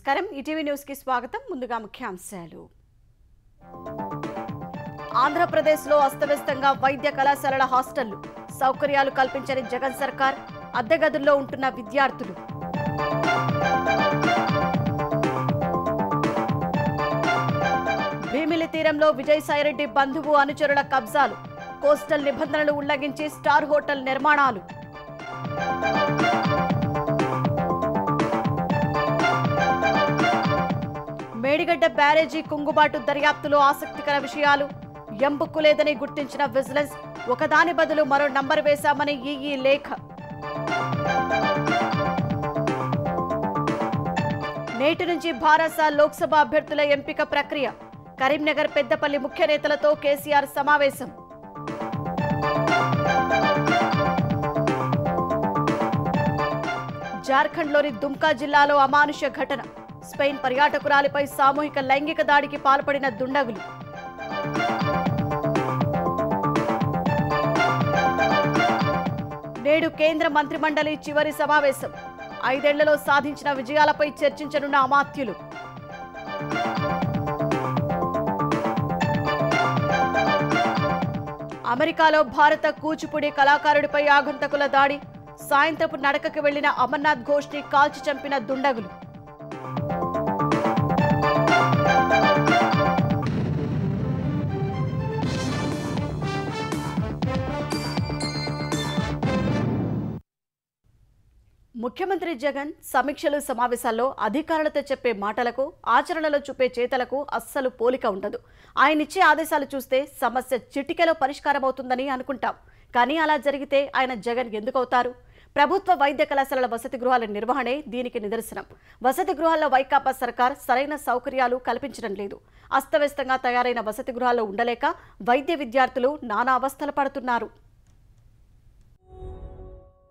నమస్కారం ETV news కి స్వాగతం ముందుగా ముఖ్యాంశాలు ఆంధ్రప్రదేశ్ లో అస్తవ్యస్తంగా వైద్య కళాశాలల హాస్టళ్లు సౌకర్యాలు కల్పించని జగన్ సర్కార్ అద్దె గదుల్లో ఉంటున్న విద్యార్థులు భీమిలి తీరంలో విజయసాయిరెడ్డి బంధువు అనుచరుల కబ్జాలు కోస్టల్ నిబంధనలు ఉల్లంఘించి స్టార్ హోటల్ నిర్మాణాలు మేడిగడ్డ బ్యారేజీ కుంగుబాటు దర్యాప్తులో ఆసక్తికర విషయాలు ఎంబుక్కు లేదని గుర్తించిన విజిలెన్స్ ఒకదాని బదులు మరో నంబర్ వేశామని ఈఈ లేఖ నేటి నుంచి భారస లోక్సభ అభ్యర్థుల ఎంపిక ప్రక్రియ కరీంనగర్ పెద్దపల్లి ముఖ్య నేతలతో కేసీఆర్ సమావేశం జార్ఖండ్లోని దుమ్కా జిల్లాలో అమానుష్య ఘటన స్పెయిన్ పర్యాటకురాలిపై సామూహిక లైంగిక దాడికి పాల్పడిన దుండగులు నేడు కేంద్ర మంత్రిమండలి చివరి సమావేశం 5 ఏళ్లలో సాధించిన విజయాలపై చర్చించనున్న అమాత్యులు అమెరికాలో భారత కూచిపూడి కళాకారుడిపై ఆగంతకుల దాడి సాయంత్రపు నడకకు వెళ్లిన అమర్నాథ్ ఘోష్ ని కాల్చి చంపిన దుండగులు ముఖ్యమంత్రి జగన్ సమీక్షలు సమావేశాల్లో అధికారులతో చెప్పే మాటలకు ఆచరణలో చూపే చేతలకు అస్సలు పోలిక ఉండదు. ఆయనిచ్చే ఆదేశాలు చూస్తే సమస్య చిటికెలో పరిష్కారమవుతుందని అనుకుంటాం. కానీ అలా జరిగితే ఆయన జగన్ ఎందుకవుతారు? ప్రభుత్వ వైద్య కళాశాలల వసతి గృహాల నిర్వహణే దీనికి నిదర్శనం. వసతి గృహాల్లో వైకాపా సర్కార్ సరైన సౌకర్యాలు కల్పించడం లేదు. అస్తవ్యస్తంగా తయారైన వసతి గృహాల్లో ఉండలేక వైద్య విద్యార్థులు నానా అవస్థలు పడుతున్నారు.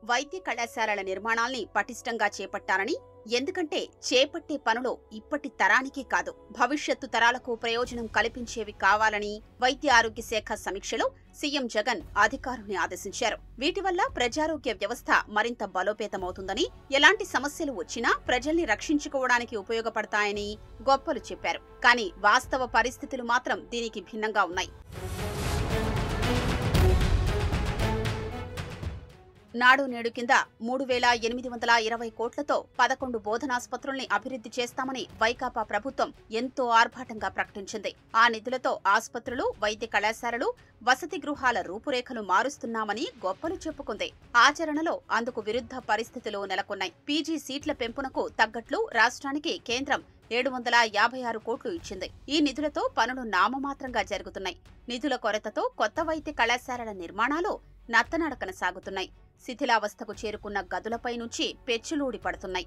వైద్య కళాశాలల నిర్మాణాల్ని పటిష్టంగా చేపట్టాలని, ఎందుకంటే చేపట్టే పనులు ఇప్పటి తరానికి కాదు భవిష్యత్తు తరాలకు ప్రయోజనం కల్పించేవి కావాలని వైద్య ఆరోగ్య శాఖ సమీక్షలో సీఎం జగన్ అధికారుల్ని ఆదేశించారు. వీటి వల్ల ప్రజారోగ్య వ్యవస్థ మరింత బలోపేతమవుతుందని, ఎలాంటి సమస్యలు వచ్చినా ప్రజల్ని రక్షించుకోవడానికి ఉపయోగపడతాయని గొప్పలు చెప్పారు. కానీ వాస్తవ పరిస్థితులు మాత్రం దీనికి భిన్నంగా ఉన్నాయి. నాడు నేడు కింద 3,820 కోట్లతో 11 బోధనాసుపత్రుల్ని అభివృద్ధి చేస్తామని వైకాపా ప్రభుత్వం ఎంతో ఆర్భాటంగా ప్రకటించింది. ఆ నిధులతో ఆసుపత్రులు, వైద్య కళాశాలలు, వసతి గృహాల రూపురేఖలు మారుస్తున్నామని గొప్పలు చెప్పుకుంది. ఆచరణలో అందుకు విరుద్ధ పరిస్థితులు నెలకొన్నాయి. పీజీ సీట్ల పెంపునకు తగ్గట్లు రాష్ట్రానికి కేంద్రం 756 కోట్లు ఇచ్చింది. ఈ నిధులతో పనులు నామమాత్రంగా జరుగుతున్నాయి. నిధుల కొరతతో కొత్త వైద్య కళాశాలల నిర్మాణాలు నత్తనడకన సాగుతున్నాయి. శిథిలావస్థకు చేరుకున్న గదులపై నుంచి పెచ్చులూడి పడుతున్నాయి.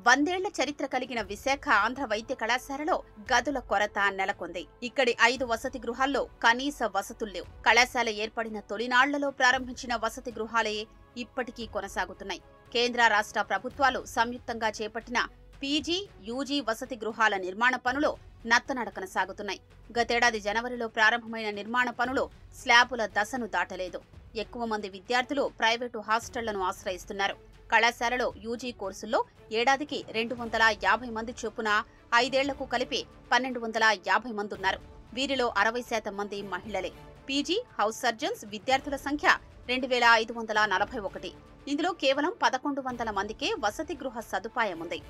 వందేళ్ల చరిత్ర కలిగిన విశాఖ ఆంధ్ర వైద్య కళాశాలలో గదుల కొరత నెలకొంది. ఇక్కడి 5 వసతి గృహాల్లో కనీస వసతుల్లేవు. కళాశాల ఏర్పడిన తొలినాళ్లలో ప్రారంభించిన వసతి గృహాలే ఇప్పటికీ కొనసాగుతున్నాయి. కేంద్ర రాష్ట్ర ప్రభుత్వాలు సంయుక్తంగా చేపట్టిన పీజీ, యూజీ వసతి గృహాల నిర్మాణ పనులు నత్తనడకన సాగుతున్నాయి. గతేడాది జనవరిలో ప్రారంభమైన నిర్మాణ పనులు స్లాబుల దశను దాటలేదు. ఎక్కువ మంది విద్యార్థులు ప్రైవేటు హాస్టళ్లను ఆశ్రయిస్తున్నారు. కళాశాలలో యూజీ కోర్సుల్లో ఏడాదికి 250 మంది చొప్పున 5 ఏళ్లకు కలిపి 1250 మంది ఉన్నారు. వీరిలో 60% మంది మహిళలే. పీజీ హౌస్ సర్జన్స్ విద్యార్థుల సంఖ్య 2541. ఇందులో కేవలం 1100 మందికే వసతి గృహ సదుపాయం ఉంది.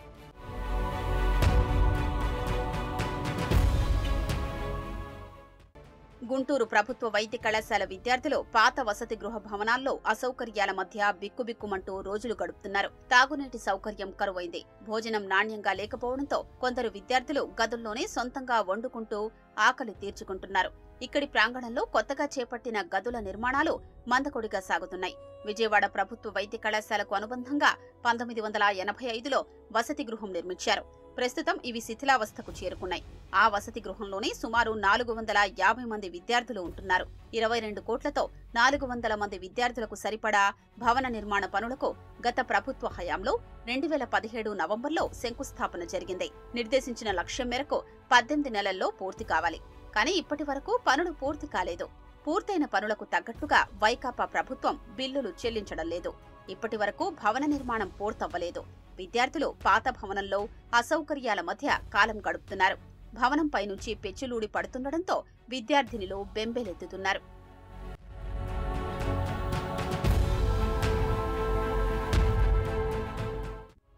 గుంటూరు ప్రభుత్వ వైద్య కళాశాల విద్యార్థులు పాత వసతి గృహ భవనాల్లో అసౌకర్యాల మధ్య బిక్కుబిక్కుమంటూ రోజులు గడుపుతున్నారు. తాగునీటి సౌకర్యం కరువైంది. భోజనం నాణ్యంగా లేకపోవడంతో కొందరు విద్యార్థులు గదుల్లోనే సొంతంగా వండుకుంటూ ఆకలి తీర్చుకుంటున్నారు. ఇక్కడి ప్రాంగణంలో కొత్తగా చేపట్టిన గదుల నిర్మాణాలు మందకొడిగా సాగుతున్నాయి. విజయవాడ ప్రభుత్వ వైద్య కళాశాలకు అనుబంధంగా 1985లో వసతి గృహం నిర్మించారు. ప్రస్తుతం ఇవి శిథిలావస్థకు చేరుకున్నాయి. ఆ వసతి గృహంలోనే సుమారు 450 మంది విద్యార్థులు ఉంటున్నారు. 22 కోట్లతో 400 మంది విద్యార్థులకు సరిపడా భవన నిర్మాణ పనులకు గత ప్రభుత్వ హయాంలో 2017 నవంబర్లో శంకుస్థాపన జరిగింది. నిర్దేశించిన లక్ష్యం మేరకు 18 నెలల్లో పూర్తి కావాలి. కానీ ఇప్పటి వరకు పనులు పూర్తి కాలేదు. పూర్తయిన పనులకు తగ్గట్టుగా వైకాపా ప్రభుత్వం బిల్లులు చెల్లించడం లేదు. ఇప్పటి వరకు భవన నిర్మాణం పూర్తవ్వలేదు. విద్యార్థులు పాత భవనంలో అసౌకర్యాల మధ్య కాలం గడుపుతున్నారు. భవనంపై నుంచి పెచ్చులూడి పడుతుండటంతో విద్యార్థినులు బెంబేలెత్తుతున్నారు.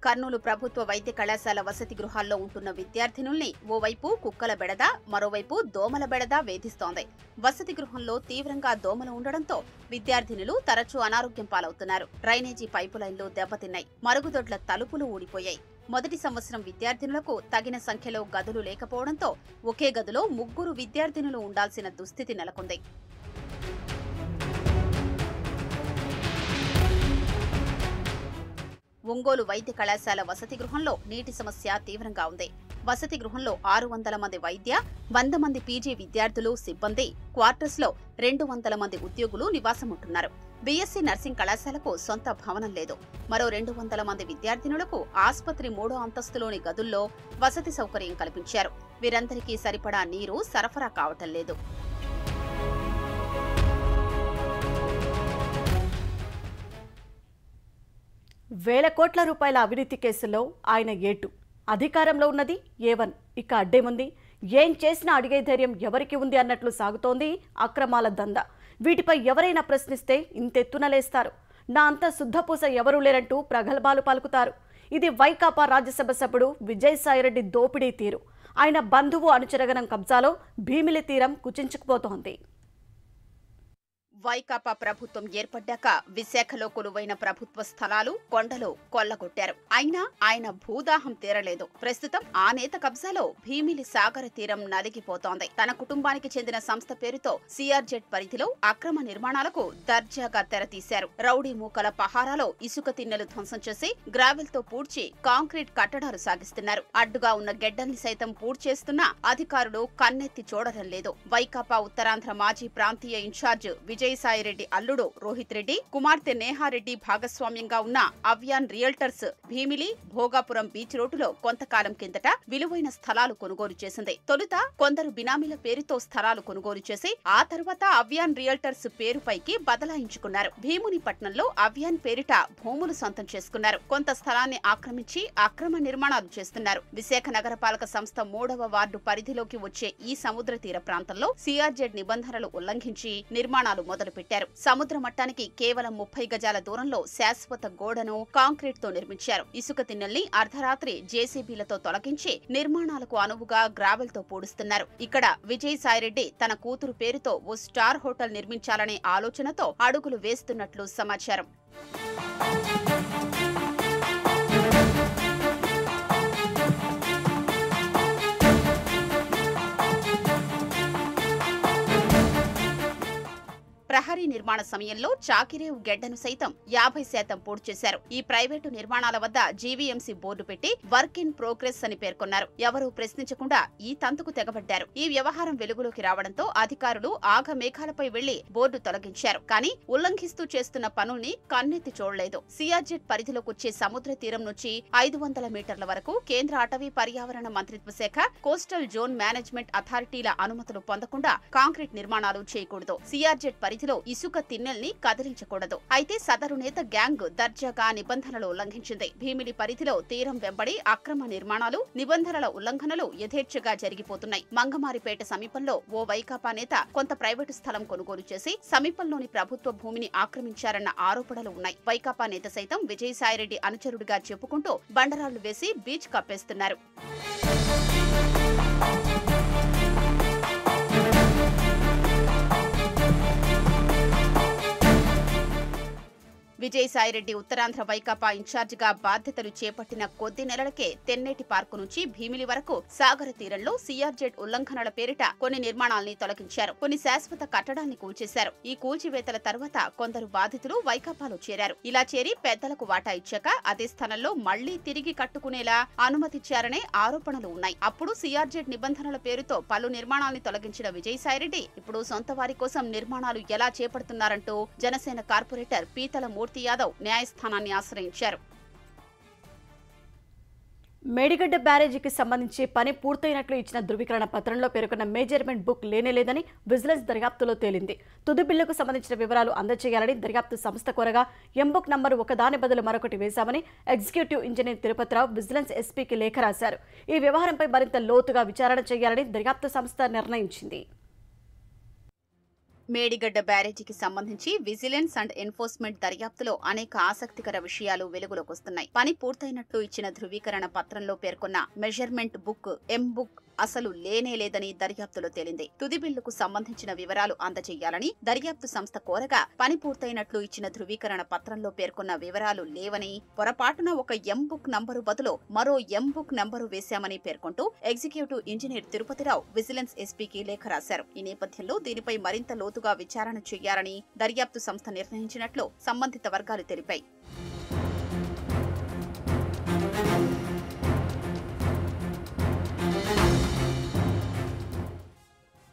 కర్నూలు ప్రభుత్వ వైద్య కళాశాల వసతి గృహాల్లో ఉంటున్న విద్యార్థినుల్ని ఓవైపు కుక్కల బెడద, మరోవైపు దోమల బెడద వేధిస్తోంది. వసతి గృహంలో తీవ్రంగా దోమలు ఉండడంతో విద్యార్థినులు తరచూ అనారోగ్యం పాలవుతున్నారు. డ్రైనేజీ పైపులైన్లు దెబ్బతిన్నాయి. మరుగుదొడ్ల తలుపులు ఊడిపోయాయి. మొదటి సంవత్సరం విద్యార్థినులకు తగిన సంఖ్యలో గదులు లేకపోవడంతో ఒకే గదిలో 3 విద్యార్థినులు ఉండాల్సిన దుస్థితి నెలకొంది. ఒంగోలు వైద్య కళాశాల వసతి గృహంలో నీటి సమస్య తీవ్రంగా ఉంది. వసతి గృహంలో 600 మంది వైద్య, 100 మంది పీజీ విద్యార్థులు, సిబ్బంది, క్వార్టర్స్ లో 200 మంది ఉద్యోగులు నివాసముంటున్నారు. బీఎస్సీ నర్సింగ్ కళాశాలకు సొంత భవనం లేదు. మరో 200 మంది విద్యార్థినులకు ఆస్పత్రి 3వ అంతస్తులోని గదుల్లో వసతి సౌకర్యం కల్పించారు. వీరందరికీ సరిపడా నీరు సరఫరా కావటం లేదు. వేల కోట్ల రూపాయల అవినీతి కేసులో ఆయన ఏటు, అధికారంలో ఉన్నది A1, ఇక అడ్డేముంది? ఏం చేసినా అడిగే ధైర్యం ఎవరికి ఉంది అన్నట్లు సాగుతోంది అక్రమాల దందా. వీటిపై ఎవరైనా ప్రశ్నిస్తే ఇంతెత్తునలేస్తారు. నా అంత శుద్ధపూస ఎవరూ లేరంటూ ప్రగల్భాలు పలుకుతారు. ఇది వైకాపా రాజ్యసభ సభ్యుడు విజయసాయిరెడ్డి దోపిడీ తీరు. ఆయన బంధువు అనుచరగణం కబ్జాలో భీమిలి తీరం కుచించుకుపోతోంది. వైకాపా ప్రభుత్వం ఏర్పడ్డాక విశాఖలో కొలువైన ప్రభుత్వ స్థలాలు, కొండలు కొల్లగొట్టారు. అయినా ఆయన భూదాహం తీరలేదు. ప్రస్తుతం ఆ నేత కబ్జాలో భీమిలి సాగర తీరం నలిగిపోతోంది. తన కుటుంబానికి చెందిన సంస్థ పేరుతో సిఆర్జెడ్ పరిధిలో అక్రమ నిర్మాణాలకు దర్జాగా తెరతీశారు. రౌడీ మూకల పహారాలో ఇసుక తిన్నెలు ధ్వంసం చేసి గ్రావెల్ తో పూడ్చి కాంక్రీట్ కట్టడాలు సాగిస్తున్నారు. అడ్డుగా ఉన్న గెడ్డల్ని సైతం పూడ్చేస్తున్నా అధికారులు కన్నెత్తి చూడడం లేదు. వైకాపా ఉత్తరాంధ్ర మాజీ ప్రాంతీయ ఇన్ఛార్జ్ విజయసాయిరెడ్డి అల్లుడు రోహిత్ రెడ్డి, కుమార్తె నేహారెడ్డి భాగస్వామ్యంగా ఉన్న అవ్యాన్ రియల్టర్స్ భీమిలి, భోగాపురం బీచ్ రోడ్డులో కొంతకాలం కిందట విలువైన స్థలాలు కొనుగోలు చేసింది. తొలుత కొందరు బినామీల పేరుతో స్థలాలు కొనుగోలు చేసి ఆ తర్వాత అవ్యాన్ రియల్టర్స్ పేరుపైకి బదలాయించుకున్నారు. భీమునిపట్నంలో అవ్యాన్ పేరిట భూములు సొంతం చేసుకున్నారు. కొంత స్థలాన్ని ఆక్రమించి అక్రమ నిర్మాణాలు చేస్తున్నారు. విశాఖ నగరపాలక సంస్థ 3వ వార్డు పరిధిలోకి వచ్చే ఈ సముద్ర తీర ప్రాంతంలో సిఆర్జెడ్ నిబంధనలు ఉల్లంఘించి నిర్మాణాలు మొదలుపెట్టారు. సముద్ర మట్టానికి కేవలం 30 గజాల దూరంలో శాశ్వత గోడను కాంక్రీట్ తో నిర్మించారు. ఇసుక తిన్నెల్ని అర్ధరాత్రి జేసీబీలతో తొలగించి నిర్మాణాలకు అనువుగా గ్రావెల్ తో పూడుస్తున్నారు. ఇక్కడ విజయసాయిరెడ్డి తన కూతురు పేరుతో ఓ స్టార్ హోటల్ నిర్మించాలనే ఆలోచనతో అడుగులు వేస్తున్నట్లు సమాచారం. ప్రహరీ నిర్మాణ సమయంలో చాకిరేవు గెడ్డను సైతం 50% పూర్తి చేశారు. ఈ ప్రైవేటు నిర్మాణాల వద్ద జీవీఎంసీ బోర్డు పెట్టి వర్క్ ఇన్ ప్రోగ్రెస్ అని పేర్కొన్నారు. ఎవరూ ప్రశ్నించకుండా ఈ తంతుకు తెగబడ్డారు. ఈ వ్యవహారం వెలుగులోకి రావడంతో అధికారులు ఆగమేఘాలపై వెళ్లి బోర్డు తొలగించారు. కానీ ఉల్లంఘిస్తూ చేస్తున్న పనుల్ని కన్నెత్తి చూడలేదు. సిఆర్జెడ్ పరిధిలోకొచ్చే సముద్ర తీరం నుంచి 500 మీటర్ల వరకు కేంద్ర అటవీ పర్యావరణ మంత్రిత్వ శాఖ, కోస్టల్ జోన్ మేనేజ్మెంట్ అథారిటీల అనుమతులు పొందకుండా కాంక్రీట్ నిర్మాణాలు చేయకూడదు. సిఆర్జెడ్ పరిధిలో ఇసుక తిన్నెల్ని కదిలించకూడదు. అయితే సదరు నేత గ్యాంగ్ దర్జాగా నిబంధనలు ఉల్లంఘించింది. భీమిలి పరిధిలో తీరం వెంబడి అక్రమ నిర్మాణాలు, నిబంధనల ఉల్లంఘనలు యథేచ్ఛగా జరిగిపోతున్నాయి. మంగమారిపేట సమీపంలో ఓ వైకాపా నేత కొంత ప్రైవేటు స్థలం కొనుగోలు చేసి సమీపంలోని ప్రభుత్వ భూమిని ఆక్రమించారన్న ఆరోపణలు ఉన్నాయి. వైకాపా నేత సైతం విజయసాయిరెడ్డి అనుచరుడిగా చెప్పుకుంటూ బండరాళ్లు వేసి బీచ్ కప్పేస్తున్నారు. విజయసాయిరెడ్డి ఉత్తరాంధ్ర వైకాపా ఇన్ఛార్జిగా బాధ్యతలు చేపట్టిన కొద్ది నెలలకే తెన్నేటి పార్కు నుంచి భీమిలి వరకు సాగర తీరంలో సిఆర్జెడ్ ఉల్లంఘనల పేరిట కొన్ని నిర్మాణాల్ని తొలగించారు. కొన్ని శాశ్వత కట్టడాల్ని కూల్చేశారు. ఈ కూల్చివేతల తర్వాత కొందరు బాధితులు వైకాపాలో చేరారు. ఇలా చేరి పెద్దలకు వాటా ఇచ్చాక అదే స్థలంలో మళ్లీ తిరిగి కట్టుకునేలా అనుమతిచ్చారనే ఆరోపణలు ఉన్నాయి. అప్పుడు సిఆర్జెడ్ నిబంధనల పేరుతో పలు నిర్మాణాల్ని తొలగించిన విజయసాయిరెడ్డి ఇప్పుడు సొంత వారి కోసం నిర్మాణాలు ఎలా చేపడుతున్నారంటూ జనసేన కార్పొరేటర్ పీతల మూర్తి యాదవ్ న్యాయస్థానాన్ని ఆశ్రయించారు. మేడిగడ్డ బ్యారేజీకి సంబంధించి పని పూర్తయినట్లు ఇచ్చిన ధృవీకరణ పత్రంలో పేర్కొన్న మెజర్మెంట్ బుక్ లేనేలేదని విజిలెన్స్ దర్యాప్తులో తేలింది. తుది బిల్లుకు సంబంధించిన వివరాలు అందజేయాలని దర్యాప్తు సంస్థ కోరగా ఎంబుక్ నంబరు ఒకదాని బదులు మరొకటి వేశామని ఎగ్జిక్యూటివ్ ఇంజనీర్ తిరుపతిరావు విజిలెన్స్ ఎస్పీకి లేఖ రాశారు. ఈ వ్యవహారంపై మరింత లోతుగా విచారణ చేయాలని దర్యాప్తు సంస్థ నిర్ణయించింది. మేడిగడ్డ బ్యారేజీకి సంబంధించి విజిలెన్స్ అండ్ ఎన్ఫోర్స్మెంట్ దర్యాప్తులో అనేక ఆసక్తికర విషయాలు వెలుగులోకి వస్తున్నాయి. పని పూర్తయినట్లు ఇచ్చిన ధృవీకరణ పత్రంలో పేర్కొన్న మెజర్మెంట్ బుక్ బుక్ అసలు లేనేలేదని దర్యాప్తులో తేలింది. తుది బిల్లుకు సంబంధించిన వివరాలు అందజేయాలని దర్యాప్తు సంస్థ కోరగా పని పూర్తయినట్లు ఇచ్చిన ధృవీకరణ పత్రంలో పేర్కొన్న వివరాలు లేవని, పొరపాటున ఒక బుక్ నంబరు బదులు మరో బుక్ నంబరు వేశామని పేర్కొంటూ ఎగ్జిక్యూటివ్ ఇంజనీర్ తిరుపతిరావు విజిలెన్స్ ఎస్పీకి లేఖ రాశారు. ఈ నేపథ్యంలో దీనిపై మరింత లోతుగా విచారణ చేయాలని దర్యాప్తు సంస్థ నిర్ణయించినట్లు సంబంధిత వర్గాలు తెలిపాయి.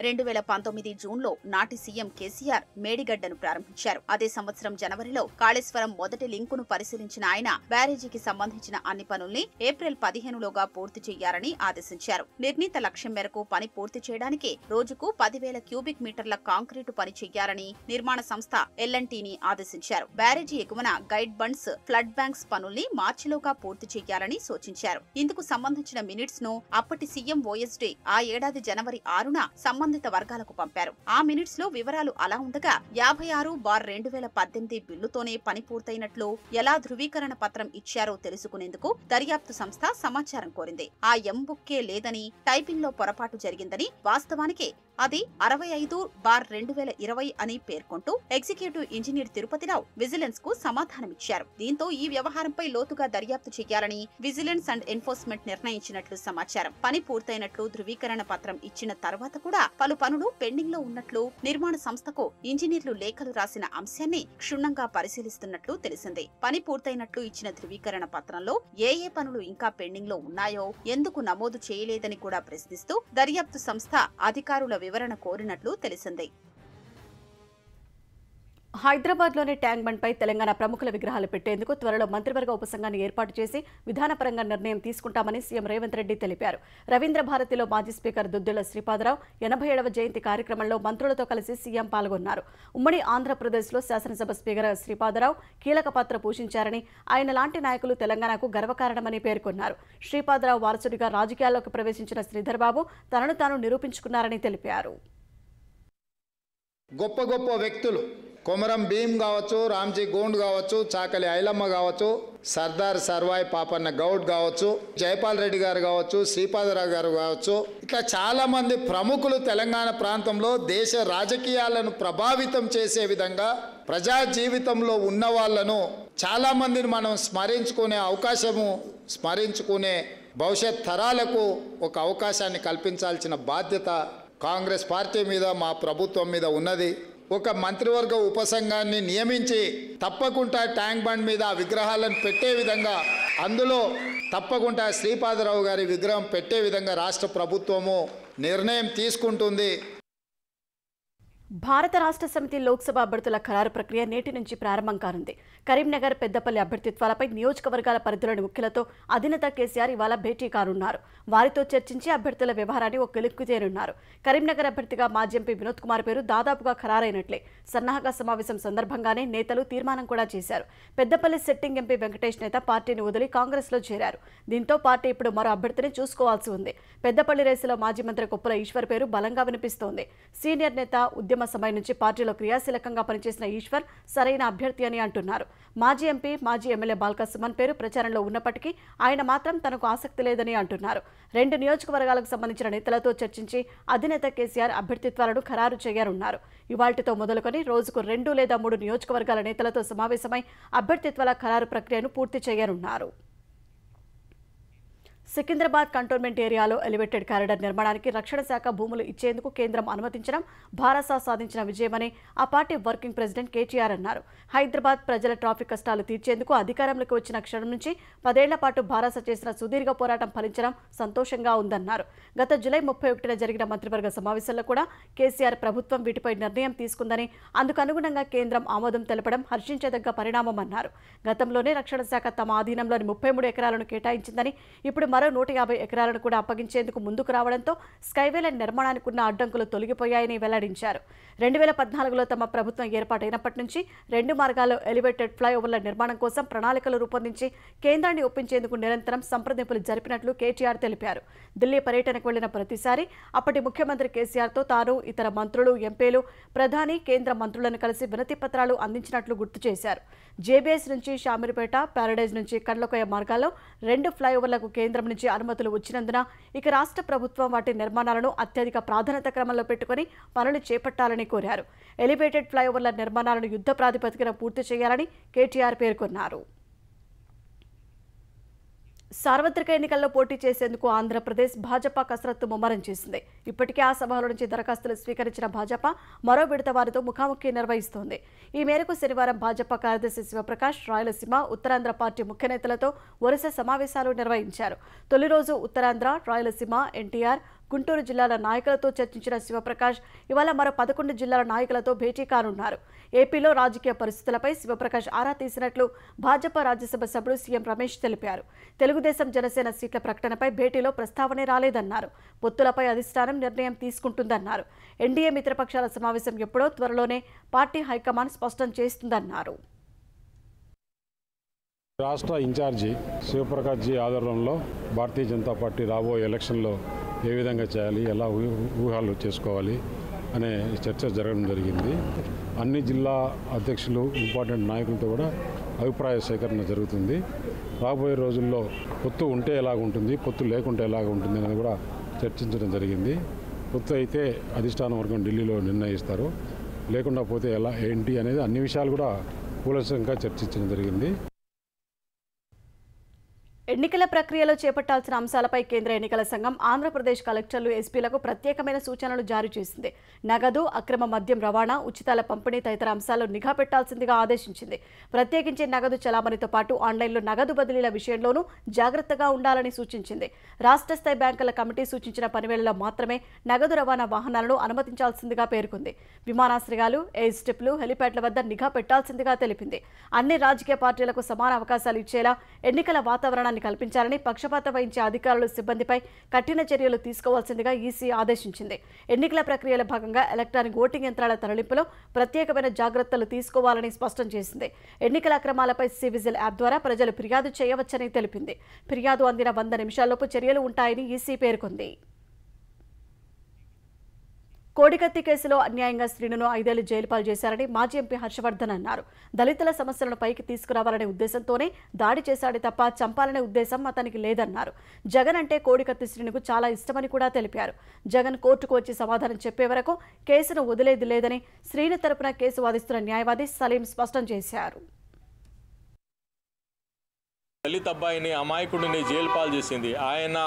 2019 జూన్లో నాటి సీఎం కేసీఆర్ మేడిగడ్డను ప్రారంభించారు. అదే సంవత్సరం జనవరిలో కాళేశ్వరం మొదటి లింకును పరిశీలించిన ఆయన బ్యారేజీకి సంబంధించిన అన్ని పనుల్ని ఏప్రిల్ 15లోగా పూర్తి చేయాలని ఆదేశించారు. నిర్ణీత లక్ష్యం మేరకు పని పూర్తి చేయడానికి రోజుకు 10,000 క్యూబిక్ మీటర్ల కాంక్రీటు పని చేయాలని నిర్మాణ సంస్థ ఎల్ఎన్టీని ఆదేశించారు. బ్యారేజీ ఎగువన గైడ్ బండ్స్, ఫ్లడ్ బ్యాంక్స్ పనుల్ని మార్చిలోగా పూర్తి చేయాలని సూచించారు. ఇందుకు సంబంధించిన మినిట్స్ ను అప్పటి సీఎం ఓఎస్డీ ఆ ఏడాది జనవరి 6న సంబంధిత వర్గాలకు పంపారు. ఆ మినిట్స్ లో వివరాలు అలా ఉండగా 56/2018 బిల్లుతోనే పని పూర్తయినట్లు ఎలా ధృవీకరణ పత్రం ఇచ్చారో తెలుసుకునేందుకు దర్యాప్తు సంస్థ సమాచారం కోరింది. ఆ బుక్కే లేదని, టైపింగ్ లో పొరపాటు జరిగిందని, వాస్తవానికి అది 65/2020 అని పేర్కొంటూ ఎగ్జిక్యూటివ్ ఇంజనీర్ తిరుపతిరావు విజిలెన్స్ కు సమాధానమిచ్చారు. దీంతో ఈ వ్యవహారంపై లోతుగా దర్యాప్తు చేయాలని విజిలెన్స్ అండ్ ఎన్ఫోర్స్మెంట్ నిర్ణయించినట్లు సమాచారం. పని పూర్తయినట్లు ధృవీకరణ పత్రం ఇచ్చిన తర్వాత కూడా పలు పనులు పెండింగ్ లో ఉన్నట్లు నిర్మాణ సంస్థకు ఇంజనీర్లు లేఖలు రాసిన అంశాన్ని క్షుణ్ణంగా పరిశీలిస్తున్నట్లు తెలిసింది. పని పూర్తయినట్లు ఇచ్చిన ధృవీకరణ పత్రంలో ఏ పనులు ఇంకా పెండింగ్ లో ఉన్నాయో ఎందుకు నమోదు చేయలేదని కూడా ప్రశ్నిస్తూ దర్యాప్తు సంస్థ అధికారుల వివరణ కోరినట్లు తెలిసింది. హైదరాబాద్లోని ట్యాంక్ బండ్పై తెలంగాణ ప్రముఖుల విగ్రహాలు పెట్టేందుకు త్వరలో మంత్రివర్గ ఉపసంఘాన్ని ఏర్పాటు చేసి విధానపరంగా నిర్ణయం తీసుకుంటామని సీఎం రేవంత్ రెడ్డి తెలిపారు. రవీంద్ర భారతిలో మాజీ స్పీకర్ దుద్దుల శ్రీపాదరావు 87వ జయంతి కార్యక్రమంలో మంత్రులతో కలిసి సీఎం పాల్గొన్నారు. ఉమ్మడి ఆంధ్రప్రదేశ్లో శాసనసభ స్పీకర్ శ్రీపాదరావు కీలక పాత్ర పోషించారని, ఆయన లాంటి నాయకులు తెలంగాణకు గర్వకారణమని పేర్కొన్నారు. శ్రీపాదరావు వారసుడిగా రాజకీయాల్లోకి ప్రవేశించిన శ్రీధర్ బాబు తనను తాను నిరూపించుకున్నారని తెలిపారు. గొప్ప గొప్ప వ్యక్తులు కొమరం భీమ్ కావచ్చు, రామ్జీ గోండ్ కావచ్చు, చాకలి ఐలమ్మ కావచ్చు, సర్దార్ సర్వాయి పాపన్న గౌడ్ కావచ్చు, జైపాల్ రెడ్డి గారు కావచ్చు, శ్రీపాదరావు గారు కావచ్చు, ఇట్లా చాలా మంది ప్రముఖులు తెలంగాణ ప్రాంతంలో దేశ రాజకీయాలను ప్రభావితం చేసే విధంగా ప్రజా జీవితంలో ఉన్న వాళ్ళను చాలా మందిని మనం స్మరించుకునే భవిష్యత్ తరాలకు ఒక అవకాశాన్ని కల్పించాల్సిన బాధ్యత కాంగ్రెస్ పార్టీ మీద, మా ప్రభుత్వం మీద ఉన్నది. ఒక మంత్రివర్గ ఉపసంఘాన్ని నియమించి తప్పకుండా ట్యాంక్ బండ్ మీద ఆ విగ్రహాలను పెట్టే విధంగా, అందులో తప్పకుండా శ్రీపాదరావు గారి విగ్రహం పెట్టే విధంగా రాష్ట్ర ప్రభుత్వము నిర్ణయం తీసుకుంటుంది. భారత రాష్ట్ర సమితి లోక్సభ అభ్యర్థుల ఖరారు ప్రక్రియ నేటి నుంచి ప్రారంభం కానుంది. కరీంనగర్, పెద్దపల్లి అభ్యర్థిత్వాలపై నియోజకవర్గాల పరిధిలోని ముఖ్యులతో అధినేత కేసీఆర్ ఇవాళ భేటీ కానున్నారు. వారితో చర్చించి అభ్యర్థుల వ్యవహారాన్ని ఒక లిక్కు తేనున్నారు. కరీంనగర్ అభ్యర్థిగా మాజీ ఎంపీ వినోద్ కుమార్ పేరు దాదాపుగా ఖరారైనట్లే. సన్నాహక సమావేశం సందర్భంగానే నేతలు తీర్మానం కూడా చేశారు. పెద్దపల్లి సిట్టింగ్ ఎంపీ వెంకటేష్ నేత పార్టీని వదిలి కాంగ్రెస్లో చేరారు. దీంతో పార్టీ ఇప్పుడు మరో అభ్యర్థిని చూసుకోవాల్సి ఉంది. పెద్దపల్లి రేసులో మాజీ మంత్రి కొప్పుల ఈశ్వర్ పేరు బలంగా వినిపిస్తోంది. సీనియర్ నేత, ఉద్యమ సమయం నుంచి పార్టీలో క్రియాశీలకంగా పనిచేసిన ఈశ్వర్ సరైన అభ్యర్థి అని అంటున్నారు. మాజీ ఎంపీ, మాజీ ఎమ్మెల్యే బాల్క సుమన్ పేరు ప్రచారంలో ఉన్నప్పటికీ ఆయన మాత్రం తనకు ఆసక్తి లేదని అంటున్నారు. 2 నియోజకవర్గాలకు సంబంధించిన నేతలతో చర్చించి అధినేత కేసీఆర్ అభ్యర్థిత్వాలను ఖరారు చేయనున్నారు. ఇవాళ్టితో మొదలుకొని రోజుకు 2 లేదా 3 నియోజకవర్గాల నేతలతో సమావేశమై అభ్యర్థిత్వాల ఖరారు ప్రక్రియను పూర్తి చేయనున్నారు. సికింద్రాబాద్ కంటోన్మెంట్ ఏరియాలో ఎలివేటెడ్ కారిడార్ నిర్మాణానికి రక్షణ శాఖ భూములు ఇచ్చేందుకు కేంద్రం అనుమతించడం భారస సాధించిన విజయమని ఆ పార్టీ వర్కింగ్ ప్రెసిడెంట్ కేటీఆర్ అన్నారు. హైదరాబాద్ ప్రజల ట్రాఫిక్ కష్టాలు తీర్చేందుకు అధికారంలోకి వచ్చిన క్షణం నుంచి 10 ఏళ్ల పాటు భారస చేసిన సుదీర్ఘ పోరాటం ఫలించడం సంతోషంగా ఉందన్నారు. గత జూలై 31న జరిగిన మంత్రివర్గ సమావేశంలో కూడా కేసీఆర్ ప్రభుత్వం వీటిపై నిర్ణయం తీసుకుందని, అందుకు అనుగుణంగా కేంద్రం ఆమోదం తెలపడం హర్షించదగ్గ పరిణామమన్నారు. గతంలోనే రక్షణ శాఖ తమ ఆధీనంలోని 33 ఎకరాలను కేటాయించిందని, ఇప్పుడు మరో 150 ఎకరాలను కూడా అప్పగించేందుకు ముందుకు రావడంతో స్కైవే లైన్ నిర్మాణానికి ఉన్న అడ్డంకులు తొలగిపోయాయని వెల్లడించారు. 2014లో తమ ప్రభుత్వం ఏర్పాటైనప్పటి నుంచి 2 మార్గాల్లో ఎలివేటెడ్ ఫ్లైఓవర్ల నిర్మాణం కోసం ప్రణాళికలు రూపొందించి కేంద్రాన్ని ఒప్పించేందుకు నిరంతరం సంప్రదింపులు జరిపినట్లు కేటీఆర్ తెలిపారు. ఢిల్లీ పర్యటనకు వెళ్లిన ప్రతిసారి అప్పటి ముఖ్యమంత్రి కేసీఆర్తో తాను, ఇతర మంత్రులు, ఎంపీలు, ప్రధాని, కేంద్ర మంత్రులను కలిసి వినతి పత్రాలు అందించినట్లు గుర్తు చేశారు. జేబీఎస్ నుంచి షామీర్పేట, ప్యారడైజ్ నుంచి కండ్లకోయ మార్గాల్లో 2 ఫ్లైఓవర్లకు కేంద్రం నుంచి అనుమతులు వచ్చినందున ఇక రాష్ట్ర ప్రభుత్వం వాటి నిర్మాణాలను అత్యధిక ప్రాధాన్యత క్రమంలో పెట్టుకుని పనులు చేపట్టాలని కోరారు. ఎలివేటెడ్ ఫ్లైఓవర్ల నిర్మాణాలను యుద్ధ ప్రాతిపదికన పూర్తి చేయాలని కేటీఆర్ పేర్కొన్నారు. సార్వత్రిక ఎన్నికల్లో పోటీ చేసేందుకు ఆంధ్రప్రదేశ్ భాజపా కసరత్తు ముమ్మరం చేసింది. ఇప్పటికే ఆ సభల నుంచి దరఖాస్తులు స్వీకరించిన భాజపా మరో విడత వారితో ముఖాముఖి నిర్వహిస్తోంది. ఈ మేరకు శనివారం భాజపా కార్యదర్శి శివప్రకాష్ రాయలసీమ, ఉత్తరాంధ్ర పార్టీ ముఖ్య నేతలతో వరుస సమావేశాలు నిర్వహించారు. తొలి రోజు ఉత్తరాంధ్ర, రాయలసీమ, ఎన్టీఆర్, గుంటూరు జిల్లాల నాయకులతో చర్చించిన శివప్రకాష్ ఇవాళ మరో 11 జిల్లాల నాయకులతో భేటీ కానున్నారు. ఏపీలో రాజకీయ పరిస్థితులపై శివప్రకాష్ ఆరా తీసినట్లు భాజపా రాజ్యసభ సభ్యుడు సీఎం రమేష్ తెలిపారు. తెలుగుదేశం, జనసేన సీట్ల ప్రకటనపై భేటీలో ప్రస్తావనే రాలేదన్నారు. పొత్తులపై అధిష్టానం నిర్ణయం తీసుకుంటుందన్నారు. ఎన్డీఏ మిత్రపక్షాల సమావేశం ఎప్పుడో త్వరలోనే పార్టీ హైకమాండ్ స్పష్టం చేస్తుందన్నారు. రాష్ట్ర ఇన్ఛార్జి శివప్రకాష్ జీ ఆధ్వర్యంలో భారతీయ జనతా పార్టీ రాబోయే ఎలక్షన్లో ఏ విధంగా చేయాలి, ఎలా ఊహాలు చేసుకోవాలి అనే చర్చ జరగడం జరిగింది. అన్ని జిల్లా అధ్యక్షులు, ఇంపార్టెంట్ నాయకులతో కూడా అభిప్రాయ సేకరణ జరుగుతుంది. రాబోయే రోజుల్లో పొత్తు ఉంటే ఎలాగుంటుంది, పొత్తు లేకుంటే ఎలాగుంటుంది అనేది కూడా చర్చించడం జరిగింది. పొత్తు అయితే అధిష్టాన వర్గం ఢిల్లీలో నిర్ణయిస్తారు, లేకుండా పోతే ఎలా ఏంటి అనేది అన్ని విషయాలు కూడా కూలంకషంగా చర్చించడం జరిగింది. ఎన్నికల ప్రక్రియలో చేపట్టాల్సిన అంశాలపై కేంద్ర ఎన్నికల సంఘం ఆంధ్రప్రదేశ్ కలెక్టర్లు, ఎస్పీలకు ప్రత్యేకమైన సూచనలు జారీ చేసింది. నగదు, అక్రమ మద్యం రవాణా, ఉచితాల పంపిణీ తదితర అంశాల్లో నిఘా పెట్టాల్సిందిగా ఆదేశించింది. ప్రత్యేకించి నగదు చలామణితో పాటు ఆన్లైన్లో నగదు బదిలీల విషయంలోనూ జాగ్రత్తగా ఉండాలని సూచించింది. రాష్ట్ర స్థాయి బ్యాంకుల కమిటీ సూచించిన పనివేళలో మాత్రమే నగదు రవాణా వాహనాలను అనుమతించాల్సిందిగా పేర్కొంది. విమానాశ్రయాలు, ఎయిర్ స్ట్రిప్లు, హెలిప్యాడ్ల వద్ద నిఘా పెట్టాల్సిందిగా తెలిపింది. అన్ని రాజకీయ పార్టీలకు సమాన అవకాశాలు ఇచ్చేలా ఎన్నికల వాతావరణాన్ని కల్పించాలని, పక్షపాతం వహించే అధికారులు, సిబ్బందిపై కఠిన చర్యలు తీసుకోవాల్సిందిగా ఈసీ ఆదేశించింది. ఎన్నికల ప్రక్రియలో భాగంగా ఎలక్ట్రానిక్ ఓటింగ్ యంత్రాల తరలింపులో ప్రత్యేకమైన జాగ్రత్తలు తీసుకోవాలని స్పష్టం చేసింది. ఎన్నికల అక్రమాలపై సివిజిల్ యాప్ ద్వారా ప్రజలు ఫిర్యాదు చేయవచ్చని తెలిపింది. ఫిర్యాదు అందిన 100 నిమిషాల్లోపు చర్యలు ఉంటాయని ఈసీ పేర్కొంది. కోడికత్తి కేసులో అన్యాయంగా శ్రీనును 5 ఏళ్లు జైలు పాలు చేశారని మాజీ ఎంపీ హర్షవర్ధన్ అన్నారు. దళితుల సమస్యలను పైకి తీసుకురావాలనే ఉద్దేశంతోనే దాడి చేశాడే తప్ప చంపాలనే ఉద్దేశం అతనికి లేదన్నారు. జగన్ అంటే కోడికత్తి శ్రీనుకు చాలా ఇష్టమని కూడా తెలిపారు. జగన్ కోర్టుకు వచ్చి సమాధానం చెప్పే వరకు కేసును వదిలేది లేదని శ్రీను తరపున కేసు వాదిస్తున్న న్యాయవాది సలీం స్పష్టం చేశారు. దళిత అబ్బాయిని, అమాయకుడిని జైలు పాలు చేసింది. ఆయన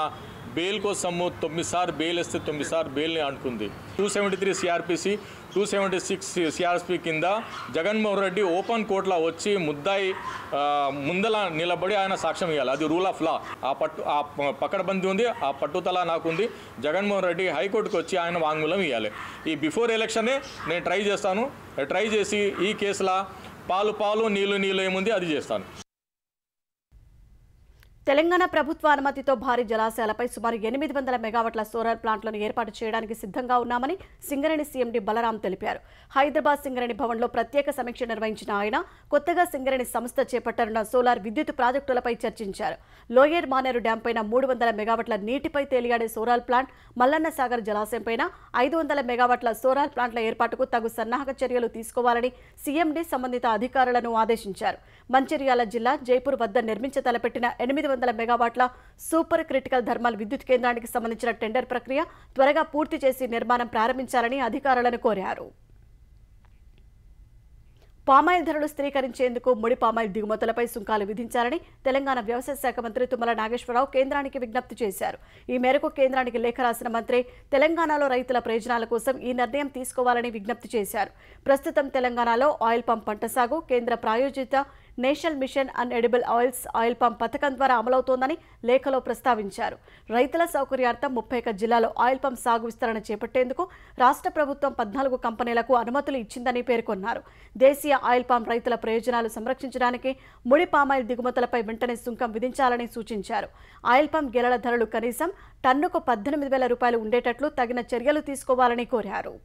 బెయిల్ కోసము 9 సార్లు బెయిల్ ఇస్తే 9 సార్లు బెయిల్ని అనుకుంది. 273 సిఆర్పిసి, 276 సిఆర్పి కింద జగన్మోహన్ రెడ్డి ఓపెన్ కోర్టులో వచ్చి ముద్దాయి ముందల నిలబడి ఆయన సాక్ష్యం ఇవ్వాలి. అది రూల్ ఆఫ్ లా. ఆ పకడ్బందీ ఉంది, ఆ పట్టుదల నాకుంది. జగన్మోహన్ రెడ్డి హైకోర్టుకు వచ్చి ఆయన వాంగ్మూలం ఇవ్వాలి. ఈ బిఫోర్ ఎలక్షనే నేను ట్రై చేస్తాను. ట్రై చేసి ఈ కేసులో పాలు నీళ్ళు ఏముంది అది చేస్తాను. తెలంగాణ ప్రభుత్వ అనుమతితో భారీ జలాశయాలపై సుమారు 800 మెగావాట్ల సోలార్ ప్లాంట్లను ఏర్పాటు చేయడానికి సిద్ధంగా ఉన్నామని సింగరేణి సీఎండీ బలరాం తెలిపారు. హైదరాబాద్ సింగరేణి భవన్లో ప్రత్యేక సమీక్ష నిర్వహించిన ఆయన కొత్తగా సింగరేణి సంస్థ చేపట్టనున్న సోలార్ విద్యుత్ ప్రాజెక్టులపై చర్చించారు. లోయర్ మానేరు డ్యాం పైన 300 మెగావాట్ల నీటిపై తేలియాడే సోలార్ ప్లాంట్, మల్లన్న సాగర్ జలాశయం పైన 500 మెగావాట్ల సోలార్ ప్లాంట్ల ఏర్పాటుకు తగు సన్నాహక చర్యలు తీసుకోవాలని సీఎండీ సంబంధిత అధికారులను ఆదేశించారు. మంచిర్యాల జిల్లా జైపూర్ వద్ద నిర్మించ తలపెట్టిన 800 మెగావాట్ల సూపర్ క్రిటికల్ థర్మల్ విద్యుత్ కేంద్రానికి సంబంధించిన టెండర్ ప్రక్రియ త్వరగా పూర్తి చేసి నిర్మాణం ప్రారంభించాలని అధికారులను కోరారు. పామాయిల్ ధరలు స్థిరీకరించేందుకు ముడి పామాయిల్ దిగుమతులపై సుంకాలు విధించాలని తెలంగాణ వ్యవసాయ శాఖ మంత్రి తుమ్మల నాగేశ్వరరావు కేంద్రానికి విజ్ఞప్తి చేశారు. ఈ మేరకు కేంద్రానికి లేఖ రాసిన మంత్రి తెలంగాణలో రైతుల ప్రయోజనాల కోసం ఈ నిర్ణయం తీసుకోవాలని విజ్ఞప్తి చేశారు. ప్రస్తుతం తెలంగాణలో ఆయిల్ పంప్ పంట సాగు, కేంద్ర ప్రాయోజిత నేషనల్ మిషన్ అన్ ఎడిబుల్ ఆయిల్స్ ఆయిల్ పామ్ పథకం ద్వారా అమలవుతోందని లేఖలో ప్రస్తావించారు. రైతుల సౌకర్యార్థం 31 జిల్లాలో ఆయిల్ పామ్ సాగు విస్తరణ చేపట్టేందుకు రాష్ట్ర ప్రభుత్వం 14 కంపెనీలకు అనుమతులు ఇచ్చిందని పేర్కొన్నారు. దేశీయ ఆయిల్ పామ్ రైతుల ప్రయోజనాలు సంరక్షించడానికి ముడి పామాయిల్ దిగుమతులపై వెంటనే సుంకం విధించాలని సూచించారు. ఆయిల్ పామ్ గెలల ధరలు కనీసం టన్నుకు 18,000 రూపాయలు ఉండేటట్లు తగిన చర్యలు తీసుకోవాలని కోరారు.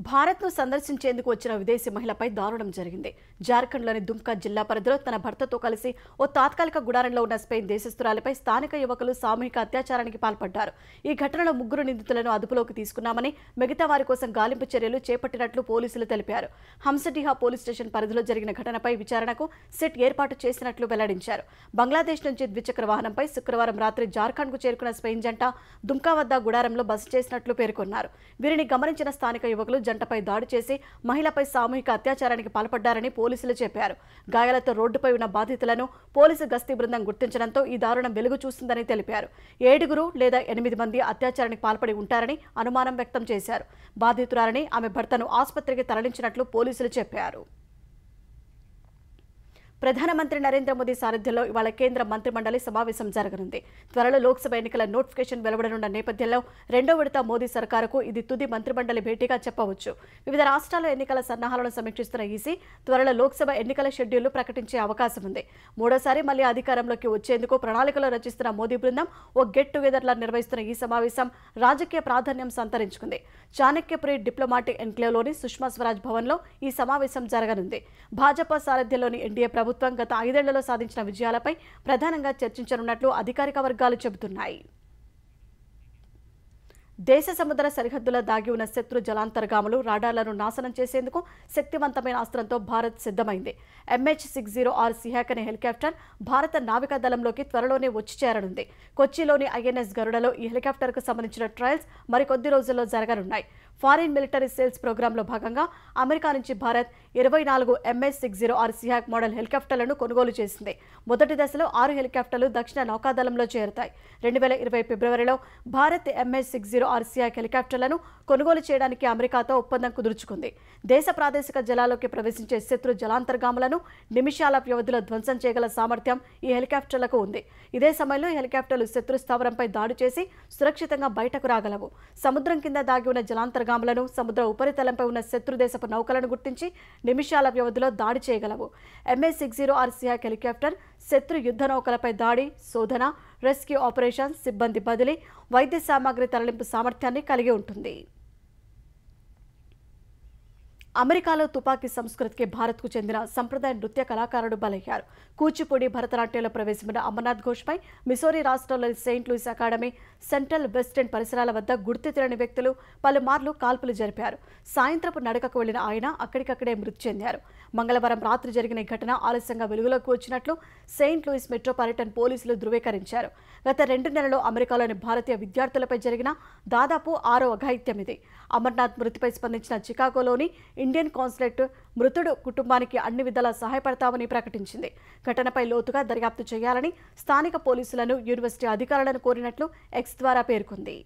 భారత్ను సందర్శించేందుకు వచ్చిన విదేశీ మహిళపై దారుణం జరిగింది. జార్ఖండ్లోని దుమ్కా జిల్లా పరిధిలో తన భర్తతో కలిసి ఓ తాత్కాలిక గుడారంలో ఉన్న స్పెయిన్ దేశస్తురాలిపై స్థానిక యువకులు సామూహిక అత్యాచారానికి పాల్పడ్డారు. ఈ ఘటనలో 3 నిందితులను అదుపులోకి తీసుకున్నామని, మిగతా వారి కోసం గాలింపు చర్యలు చేపట్టినట్లు పోలీసులు తెలిపారు. హంసడిహా పోలీస్ స్టేషన్ పరిధిలో జరిగిన ఘటనపై విచారణకు సిట్ ఏర్పాటు చేసినట్లు వెల్లడించారు. బంగ్లాదేశ్ నుంచి ద్విచక్ర వాహనంపై శుక్రవారం రాత్రి జార్ఖండ్కు చేరుకున్న స్పెయిన్ జంట దుమ్కా వద్ద గుడారంలో బస చేసినట్లు పేర్కొన్నారు. వీరిని గమనించిన స్థానిక యువకులు జంటపై దాడి చేసి మహిళపై సామూహిక అత్యాచారానికి పాల్పడ్డారని పోలీసులు చెప్పారు. గాయాలతో రోడ్డుపై ఉన్న బాధితులను పోలీసు గస్తీ బృందం గుర్తించడంతో ఈ దారుణం వెలుగు చూసిందని తెలిపారు. 7 లేదా 8 మంది అత్యాచారానికి పాల్పడి ఉంటారని అనుమానం వ్యక్తం చేశారు. బాధితురాలని ఆమె భర్తను ఆసుపత్రికి తరలించినట్లు పోలీసులు చెప్పారు. ప్రధానమంత్రి నరేంద్ర మోదీ సారథ్యంలో ఇవాళ కేంద్ర మంత్రిమండలి సమావేశం జరగనుంది. త్వరలో లోక్సభ ఎన్నికల నోటిఫికేషన్ వెలువడనున్న నేపథ్యంలో 2వ విడత మోదీ సర్కారుకు ఇది తుది మంత్రిమండలి భేటీగా చెప్పవచ్చు. వివిధ రాష్ట్రాల్లో ఎన్నికల సన్నాహాలను సమీక్షిస్తున్న ఈసీ త్వరలో లోక్సభ ఎన్నికల షెడ్యూల్ను ప్రకటించే అవకాశం ఉంది. మూడోసారి మళ్లీ అధికారంలోకి వచ్చేందుకు ప్రణాళికలు రచిస్తున్న మోదీ బృందం ఓ గెట్ టుగెదర్లా నిర్వహిస్తున్న ఈ సమావేశం రాజకీయ ప్రాధాన్యం సంతరించుకుంది. చాణక్యపురి డిప్లొమాటిక్ ఎన్క్లేవ్లోని సుష్మా స్వరాజ్ భవన్లో ఈ సమావేశం జరగనుంది. భాజపా సారథ్యంలోని ఎన్డీఏ ప్రభుత్వం గత 5 ఏళ్లలో సాధించిన విజయాలపై ప్రధానంగా చర్చించనున్నట్లు అధికారిక వర్గాలు చెబుతున్నాయి. దేశ సముద్ర సరిహద్దుల దాగి ఉన్న శత్రు జలాంతర్గాములు రాడార్లను నాశనం చేసేందుకు శక్తివంతమైన అస్త్రంతో భారత్ సిద్ధమైంది. MH-60R సిహాక్ అనే హెలికాప్టర్ భారత నావికా దళంలోకి త్వరలోనే వచ్చి చేరనుంది. కొచ్చిలోని INS గరుడలో ఈ హెలికాప్టర్కు సంబంధించిన ట్రయల్స్ మరికొద్ది రోజుల్లో జరగనున్నాయి. ఫారిన్ మిలిటరీ సేల్స్ ప్రోగ్రాంలో భాగంగా అమెరికా నుంచి భారత్ 24 MH-60R సిహాక్ మోడల్ హెలికాప్టర్లను కొనుగోలు చేసింది. మొదటి దశలో 6 హెలికాప్టర్లు దక్షిణ నౌకాదళంలో చేరుతాయి. 2020 ఫిబ్రవరిలో భారత్ MH-60R సిహాక్ హెలికాప్టర్లను కొనుగోలు చేయడానికి అమెరికాతో ఒప్పందం కుదుర్చుకుంది. దేశ ప్రాదేశిక జలాల్లోకి ప్రవేశించే శత్రు జలాంతర్గాములను నిమిషాల వ్యవధిలో ధ్వంసం చేయగల సామర్థ్యం ఈ హెలికాప్టర్లకు ఉంది. ఇదే సమయంలో ఈ హెలికాప్టర్లు శత్రు స్థావరంపై దాడి చేసి సురక్షితంగా బయటకు రాగలవు. సముద్రం కింద దాగి ఉన్న జలాంతర్గాములను, సముద్ర ఉపరితలంపై ఉన్న శత్రు దేశపు నౌకలను గుర్తించి నిమిషాల వ్యవధిలో దాడి చేయగలవు. MH-60R సిహాక్ హెలికాప్టర్ శత్రు యుద్ధ నౌకలపై దాడి, శోధన, రెస్క్యూ ఆపరేషన్, సిబ్బంది బదిలీ, వైద్య సామాగ్రి తరలింపు సామర్థ్యాన్ని కలిగి ఉంటుంది. అమెరికాలో తుపాకీ సంస్కృతికి భారత్కు చెందిన సంప్రదాయ నృత్య కళాకారుడు బలయ్యారు. కూచిపూడి, భరతనాట్యంలో ప్రవేశమైన అమర్నాథ్ ఘోష్పై మిసోరీ రాష్ట్రంలోని Saint Louis academy, central West End పరిసరాల వద్ద గుర్తు తెలియని వ్యక్తులు పలుమార్లు కాల్పులు జరిపారు. సాయంత్రపు నడకకు వెళ్లిన ఆయన అక్కడికక్కడే మృతి చెందారు. మంగళవారం రాత్రి జరిగిన ఈ ఘటన ఆలస్యంగా వెలుగులోకి వచ్చినట్లు సెయింట్ లూయిస్ మెట్రోపాలిటన్ పోలీసులు ధృవీకరించారు. గత 2 నెలల్లో అమెరికాలోని భారతీయ విద్యార్థులపై జరిగిన దాదాపు 6వ అఘాయిత్యం ఇది. అమర్నాథ్ మృతిపై స్పందించిన చికాగోలోని ఇండియన్ కాన్సులేట్ మృతుడు కుటుంబానికి అన్ని విధాలా సహాయపడతామని ప్రకటించింది. ఘటనపై లోతుగా దర్యాప్తు చేయాలని స్థానిక పోలీసులను, యూనివర్సిటీ అధికారులను కోరినట్లు ఎక్స్ ద్వారా పేర్కొంది.